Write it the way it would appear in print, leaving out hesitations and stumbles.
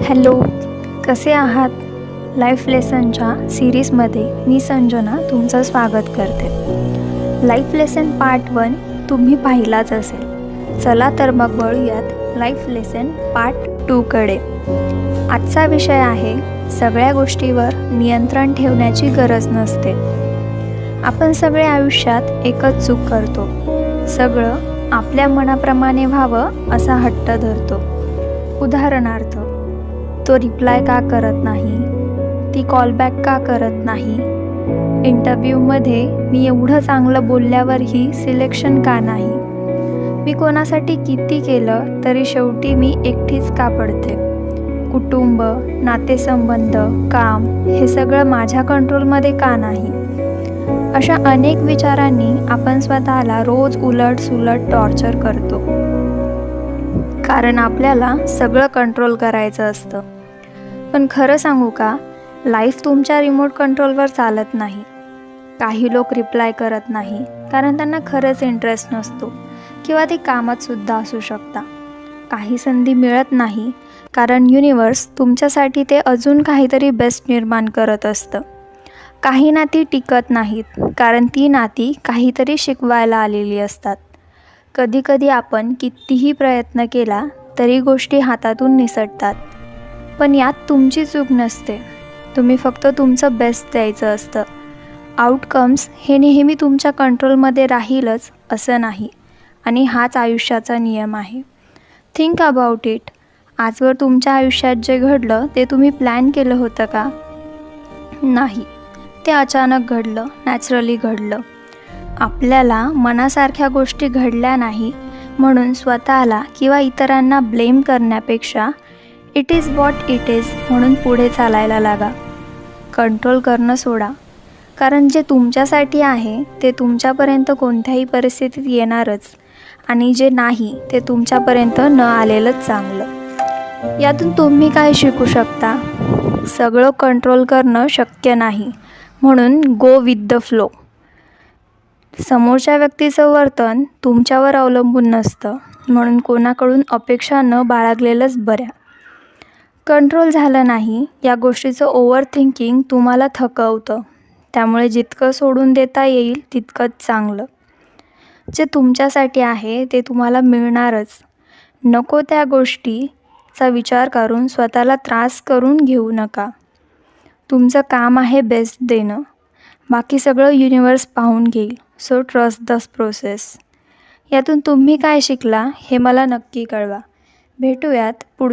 Hello, कसे आहात? Life लेसनच्या सिरीजमध्ये मी संजना तुमचं स्वागत करते. लाईफ लेसन पार्ट 1 तुम्ही पाहिलाच असेल. चला तर मग वळूयात लाईफ लेसन पार्ट 2कडे. आजचा विषय आहे सगळ्या गोष्टीवर नियंत्रण ठेवण्याची गरज नसते. आपण सगळे आयुष्यात एकच चूक करतो. सगळं आपल्या मनाप्रमाणे व्हावं असा हट्ट धरतो. उदाहरणार्थ, तो रिप्लाय का करत नाही, ती कॉलबॅक का करत नाही, इंटरव्ह्यूमध्ये मी एवढं चांगलं बोलल्यावरही सिलेक्शन का नाही, मी कोणासाठी किती केलं तरी शेवटी मी एकटीच का पडते, कुटुंब, नातेसंबंध, काम हे सगळं माझ्या कंट्रोलमध्ये का नाही. अशा अनेक विचारांनी आपण स्वतःला रोज उलट टॉर्चर करतो. कारण आपल्याला सगळं कंट्रोल करायचं असतं. पण खरं सांगू का, लाईफ तुमच्या रिमोट कंट्रोलवर चालत नाही. काही लोक रिप्लाय करत नाही कारण त्यांना खरंच इंटरेस्ट नसतो किंवा ते कामातसुद्धा असू शकता. काही संधी मिळत नाही कारण युनिवर्स तुमच्यासाठी ते अजून काहीतरी बेस्ट निर्माण करत असतं. काही नाती टिकत नाहीत कारण ती नाती काहीतरी शिकवायला आलेली असतात. कधीकधी आपण कितीही प्रयत्न केला तरी गोष्टी हातातून निसटतात. पण यात तुमची चूक नसते. तुम्ही फक्त तुमचं बेस्ट द्यायचं असतं. आउटकम्स हे नेहमी तुमच्या कंट्रोलमध्ये राहीलच असं नाही, आणि हाच आयुष्याचा नियम आहे. Think about it. आजवर तुमच्या आयुष्यात जे घडलं ते तुम्ही प्लॅन केलं होतं का? नाही, ते अचानक घडलं, नॅचरली घडलं. आपल्याला मनासारख्या गोष्टी घडल्या नाही म्हणून स्वतःला किंवा इतरांना ब्लेम करण्यापेक्षा it is what it is म्हणून पुढे चालायला लागा. कंट्रोल करणं सोडा, कारण जे तुमच्यासाठी आहे ते तुमच्यापर्यंत कोणत्याही परिस्थितीत येणारच, आणि जे नाही ते तुमच्यापर्यंत न आलेलंच चांगलं. यातून तुम्ही काय शिकू शकता? सगळं कंट्रोल करणं शक्य नाही, म्हणून गो विथ द फ्लो. समोरच्या व्यक्तीचं वर्तन तुमच्यावर अवलंबून नसतं, म्हणून कोणाकडून अपेक्षा न बाळगलेलंच बऱ्या. कंट्रोल झालं नाही या गोष्टीचं ओव्हर थिंकिंग तुम्हाला थकवतं. त्यामुळे जितकं सोडून देता येईल तितकंच चांगलं. जे तुमच्यासाठी आहे ते तुम्हाला मिळणारच. नको त्या गोष्टीचा विचार करून स्वतःला त्रास करून घेऊ नका. तुमचं काम आहे बेस्ट देणं. बाकी सगळं युनिवर्स पाहून घेईल. So trust the process. यातून तुम्ही काय शिकला हे मला नक्की कळवा. भेटूयात पुढच्या